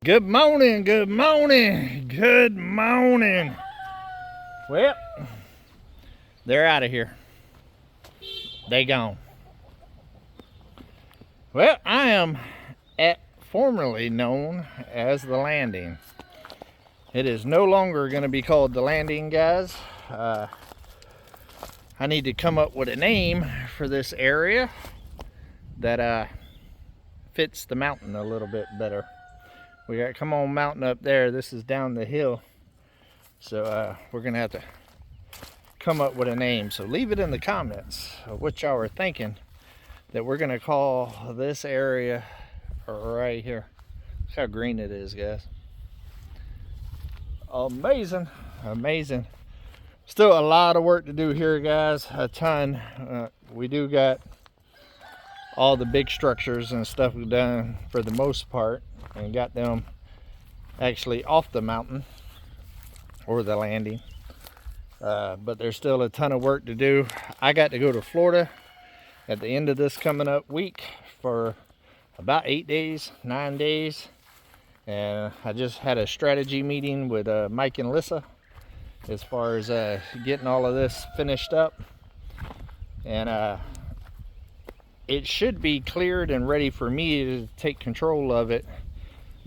Good morning, good morning, good morning. Well, they're out of here. They gone. Well, I am at formerly known as the landing. It is no longer going to be called the landing, guys. I need to come up with a name for this area that fits the mountain a little bit better. We got Come On Mountain up there. This is down the hill. So we're going to have to come up with a name. So leave it in the comments of what y'all are thinking that we're going to call this area right here. Look how green it is, guys. Amazing, amazing. Still a lot of work to do here, guys. A ton. We do got all the big structures and stuff done for the most part, and got them actually off the mountain or the landing, but there's still a ton of work to do. I got to go to Florida at the end of this coming up week for about 8 days, 9 days, and I just had a strategy meeting with Mike and Lissa as far as getting all of this finished up, and it should be cleared and ready for me to take control of it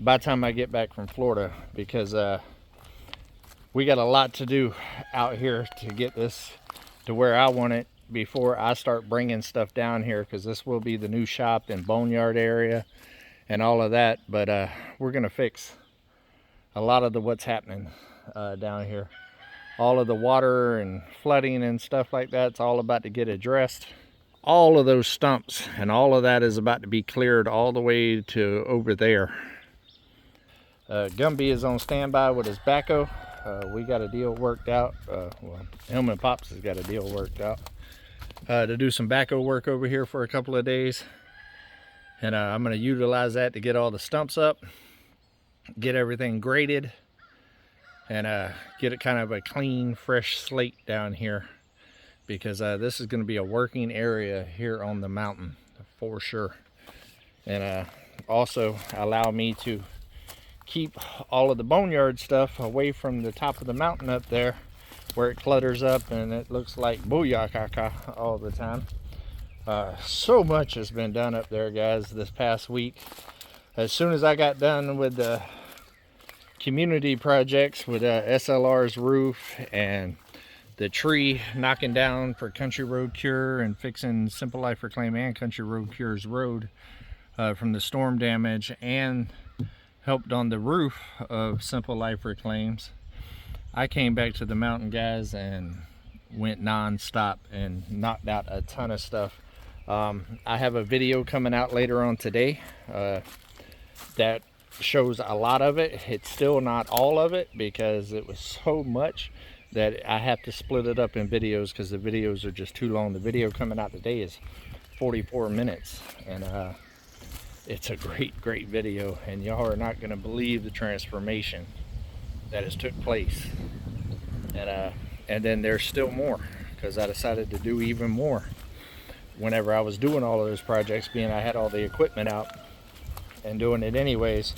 by the time I get back from Florida, because we got a lot to do out here to get this to where I want it before I start bringing stuff down here, because this will be the new shop and boneyard area and all of that. But we're gonna fix a lot of what's happening down here. All of the water and flooding and stuff like that's all about to get addressed. All of those stumps and all of that is about to be cleared all the way to over there. Gumby is on standby with his backhoe. We got a deal worked out. Well, him and Pops has got a deal worked out to do some backhoe work over here for a couple of days. And I'm going to utilize that to get all the stumps up, get everything graded, and get it kind of a clean, fresh slate down here. Because this is going to be a working area here on the mountain for sure. And also allow me to keep all of the boneyard stuff away from the top of the mountain up there, where it clutters up and it looks like booyakaka all the time. So much has been done up there, guys, this past week. As soon as I got done with the community projects with SLR's roof and the tree knocking down for Country Road Cure and fixing Simple Life Reclaim and Country Road Cure's road from the storm damage, and helped on the roof of Simple Life Reclaims, I came back to the mountain, guys, and went non-stop and knocked out a ton of stuff. I have a video coming out later on today that shows a lot of it. It's still not all of it because it was so much that I have to split it up in videos, because the videos are just too long. The video coming out today is 44 minutes, and it's a great video, and y'all are not going to believe the transformation that has took place. And then there's still more, because I decided to do even more whenever I was doing all of those projects, being I had all the equipment out and doing it anyways.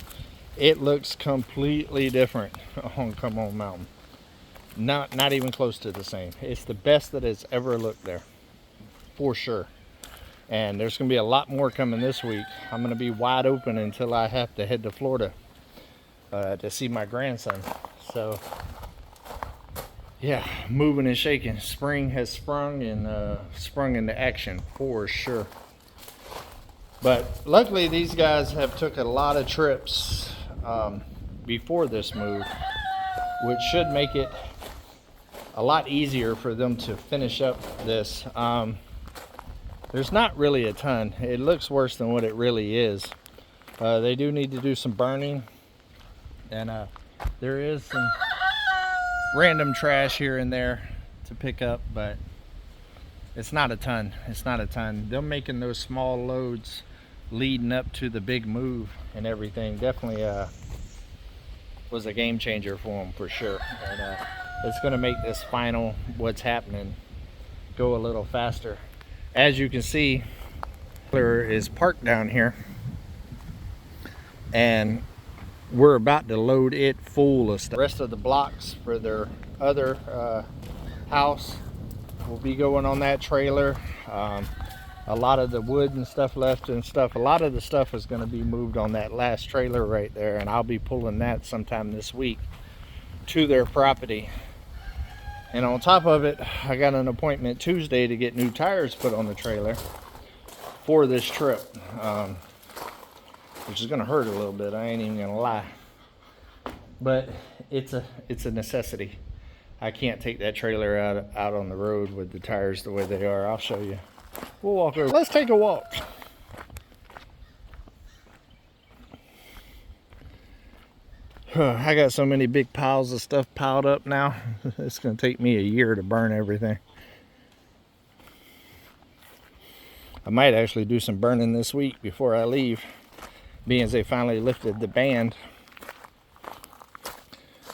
It looks completely different on Come On Mountain. Not even close to the same. It's the best that it's ever looked there, for sure. And there's going to be a lot more coming this week. I'm going to be wide open until I have to head to Florida to see my grandson. So, yeah, moving and shaking. Spring has sprung and sprung into action for sure. But luckily, these guys have took a lot of trips before this move, which should make it a lot easier for them to finish up this. There's not really a ton. It looks worse than what it really is. They do need to do some burning, and there is some random trash here and there to pick up, but it's not a ton. It's not a ton. Them making those small loads leading up to the big move and everything definitely was a game changer for them for sure. And it's going to make this final what's happening go a little faster. As you can see, is parked down here, and we're about to load it full of stuff. The rest of the blocks for their other house will be going on that trailer. A lot of the wood and stuff left and stuff, a lot of the stuff is going to be moved on that last trailer right there, and I'll be pulling that sometime this week to their property. And on top of it, I got an appointment Tuesday to get new tires put on the trailer for this trip, which is going to hurt a little bit, I ain't even going to lie, but it's a necessity. I can't take that trailer out on the road with the tires the way they are. I'll show you. We'll walk over. Let's take a walk. I got so many big piles of stuff piled up now. It's going to take me a year to burn everything. I might actually do some burning this week before I leave, being as they finally lifted the ban.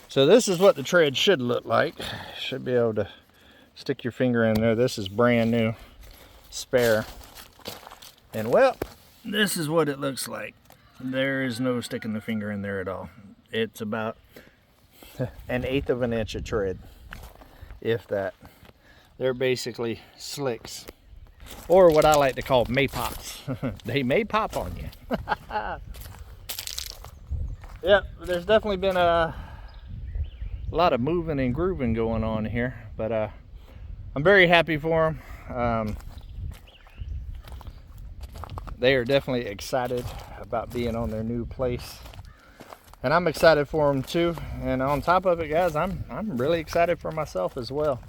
So this is what the tread should look like. Should be able to stick your finger in there. This is brand new, spare. And well, this is what it looks like. There is no sticking the finger in there at all. It's about 1/8 of an inch of tread, if that. They're basically slicks, or what I like to call may-pops. They may pop on you. Yep, there's definitely been a lot of moving and grooving going on here, but I'm very happy for them. They are definitely excited about being on their new place, and I'm excited for them too. And on top of it, guys, I'm really excited for myself as well.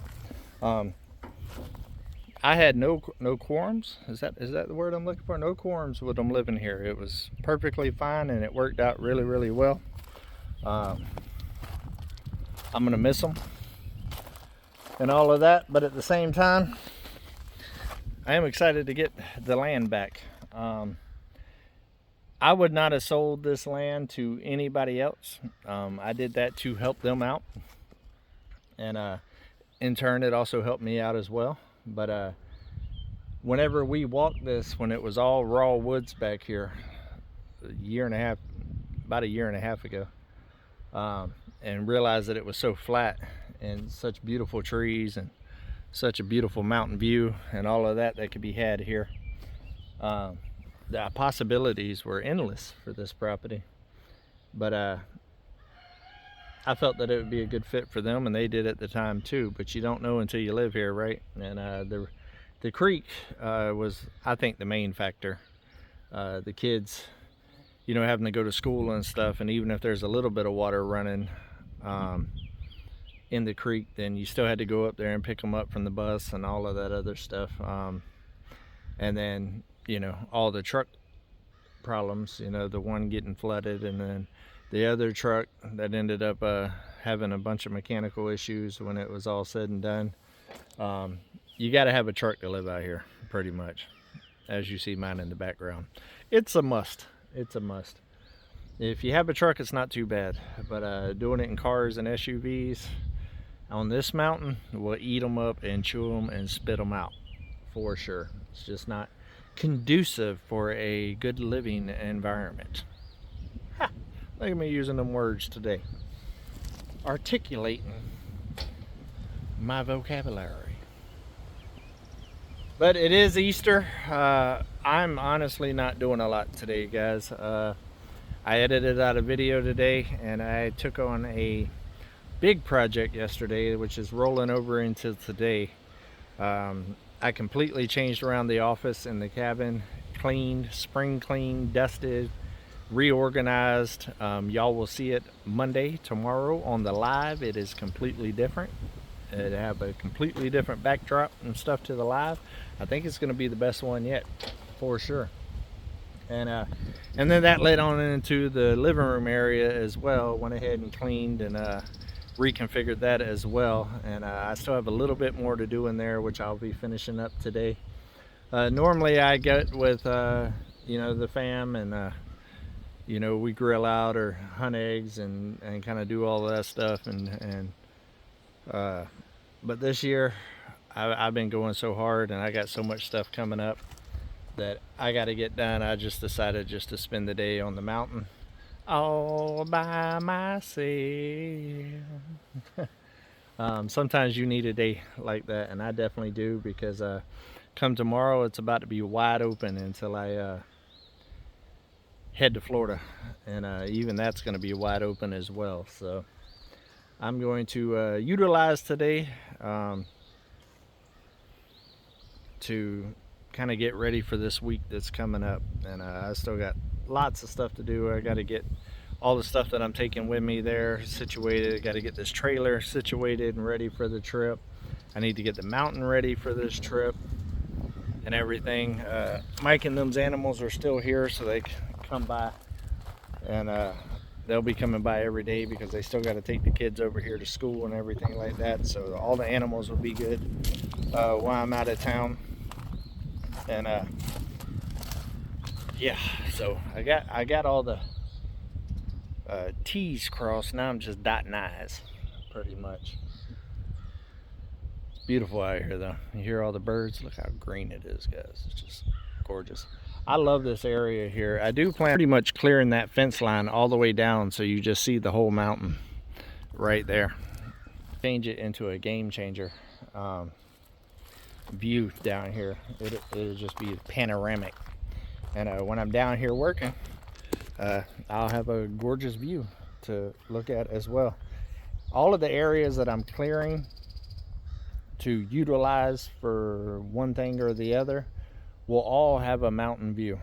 I had no quorums. Is that the word I'm looking for? No quorums with them living here. It was perfectly fine, and it worked out really well. I'm gonna miss them and all of that, but at the same time, I am excited to get the land back. I would not have sold this land to anybody else. I did that to help them out, and in turn it also helped me out as well. But whenever we walked this, when it was all raw woods back here about a year and a half ago, and realized that it was so flat and such beautiful trees and such a beautiful mountain view and all of that could be had here, the possibilities were endless for this property. But I felt that it would be a good fit for them, and they did at the time too. But you don't know until you live here, right? And the creek was, I think, the main factor. The kids, having to go to school and stuff, and even if there's a little bit of water running in the creek, then you still had to go up there and pick them up from the bus and all of that other stuff. And then all the truck problems, the one getting flooded, and then the other truck that ended up having a bunch of mechanical issues when it was all said and done. You got to have a truck to live out here, pretty much, as you see mine in the background. It's a must. It's a must. If you have a truck, it's not too bad, but doing it in cars and SUVs on this mountain will eat them up and chew them and spit them out for sure. It's just not conducive for a good living environment. Ha! Look at me using them words today, articulating my vocabulary. But it is Easter. I'm honestly not doing a lot today, guys. I edited out a video today, and I took on a big project yesterday, which is rolling over into today. I completely changed around the office and the cabin, cleaned, spring cleaned, dusted, reorganized. Y'all will see it Monday, tomorrow on the live. It is completely different. It have a completely different backdrop and stuff to the live. I think it's going to be the best one yet, for sure. And then that led on into the living room area as well. Went ahead and cleaned and reconfigured that as well. And I still have a little bit more to do in there, which I'll be finishing up today. Normally I get with the fam, and we grill out or hunt eggs and kind of do all of that stuff, but this year I've been going so hard, and I got so much stuff coming up that I got to get done. I just decided just to spend the day on the mountain all by myself. Sometimes you need a day like that, and I definitely do, because come tomorrow it's about to be wide open until I head to Florida, and even that's going to be wide open as well. So I'm going to utilize today to kind of get ready for this week that's coming up, and I still got lots of stuff to do. I got to get all the stuff that I'm taking with me there situated. I got to get this trailer situated and ready for the trip. I need to get the mountain ready for this trip and everything. Mike and those animals are still here, so they can come by, and they'll be coming by every day because they still got to take the kids over here to school and everything like that. So all the animals will be good while I'm out of town. And yeah, so I got all the T's crossed. Now I'm just dotting I's pretty much. It's beautiful out here though. You hear all the birds. Look how green it is, guys. It's just gorgeous. I love this area here. I do plan pretty much clearing that fence line all the way down so you just see the whole mountain right there. Change it into a game changer view down here. It'll just be panoramic, and when I'm down here working, I'll have a gorgeous view to look at as well. All of the areas that I'm clearing to utilize for one thing or the other will all have a mountain view,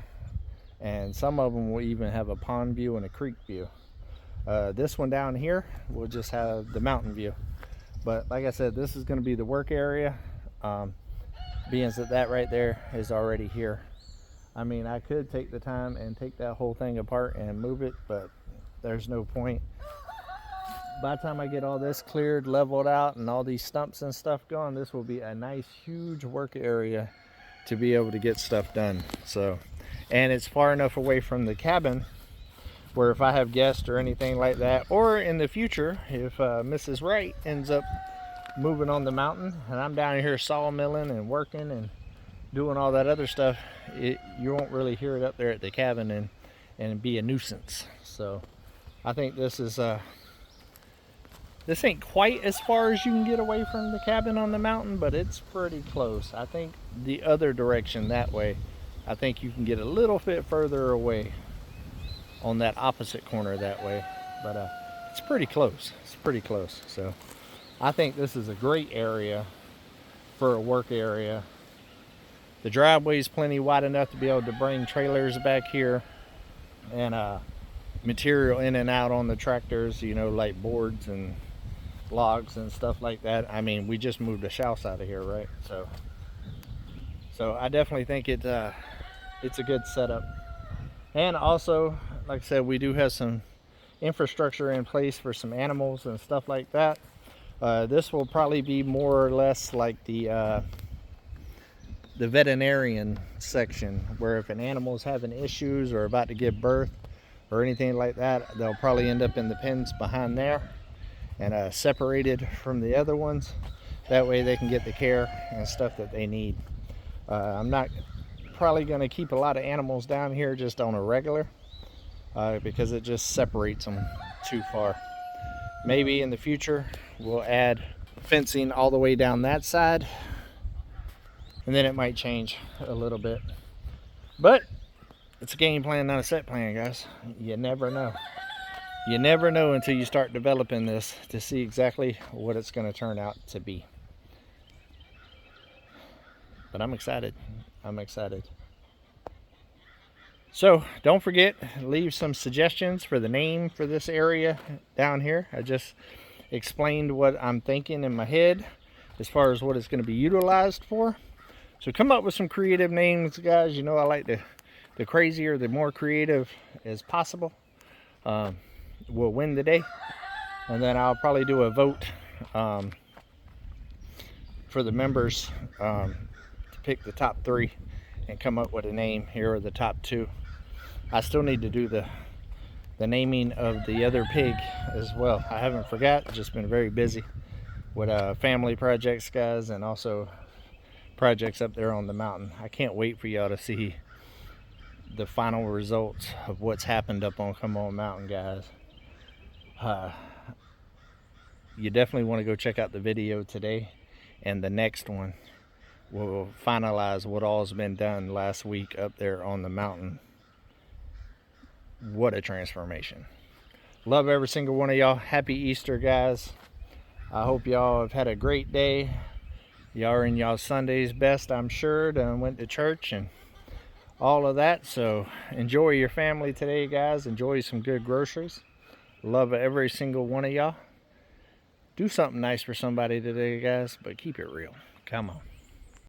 and some of them will even have a pond view and a creek view. This one down here will just have the mountain view, but like I said, this is going to be the work area, being that right there is already here. I mean, I could take the time and take that whole thing apart and move it, but there's no point. By the time I get all this cleared, leveled out, and all these stumps and stuff gone, this will be a nice huge work area to be able to get stuff done. So, and it's far enough away from the cabin where if I have guests or anything like that, or in the future if Mrs. Wright ends up moving on the mountain and I'm down here sawmilling and working and doing all that other stuff, you won't really hear it up there at the cabin and be a nuisance. So I think this is this ain't quite as far as you can get away from the cabin on the mountain, but it's pretty close. I think the other direction that way, I think you can get a little bit further away on that opposite corner that way, but it's pretty close. It's pretty close. So I think this is a great area for a work area. The driveway is plenty wide enough to be able to bring trailers back here and material in and out on the tractors, you know, like boards and logs and stuff like that. I mean, we just moved a house out of here, right? So I definitely think it's a good setup. And also, like I said, we do have some infrastructure in place for some animals and stuff like that. This will probably be more or less like the veterinarian section, where if an animal is having issues or about to give birth or anything like that, they'll probably end up in the pens behind there and separated from the other ones. That way they can get the care and stuff that they need. I'm not probably going to keep a lot of animals down here just on a regular because it just separates them too far. Maybe in the future we'll add fencing all the way down that side, and then it might change a little bit. But it's a game plan, not a set plan, guys. You never know. You never know until you start developing this to see exactly what it's going to turn out to be. But I'm excited. I'm excited. So don't forget, leave some suggestions for the name for this area down here. I just explained what I'm thinking in my head as far as what it's going to be utilized for. So come up with some creative names, guys. You know, I like the crazier, the more creative as possible will win the day. And then I'll probably do a vote for the members to pick the top 3 and come up with a name. Here are the top 2. I still need to do the naming of the other pig as well. I haven't forgot, just been very busy with family projects, guys, and also projects up there on the mountain. I can't wait for y'all to see the final results of what's happened up on Come On Mountain, guys. You definitely want to go check out the video today, and the next one will finalize what all's been done last week up there on the mountain. What a transformation. Love every single one of y'all. Happy Easter, guys. I hope y'all have had a great day. Y'all are in y'all Sunday's best, I'm sure. Done went to church and all of that. So enjoy your family today, guys. Enjoy some good groceries. Love every single one of y'all. Do something nice for somebody today, guys, but keep it real. Come on.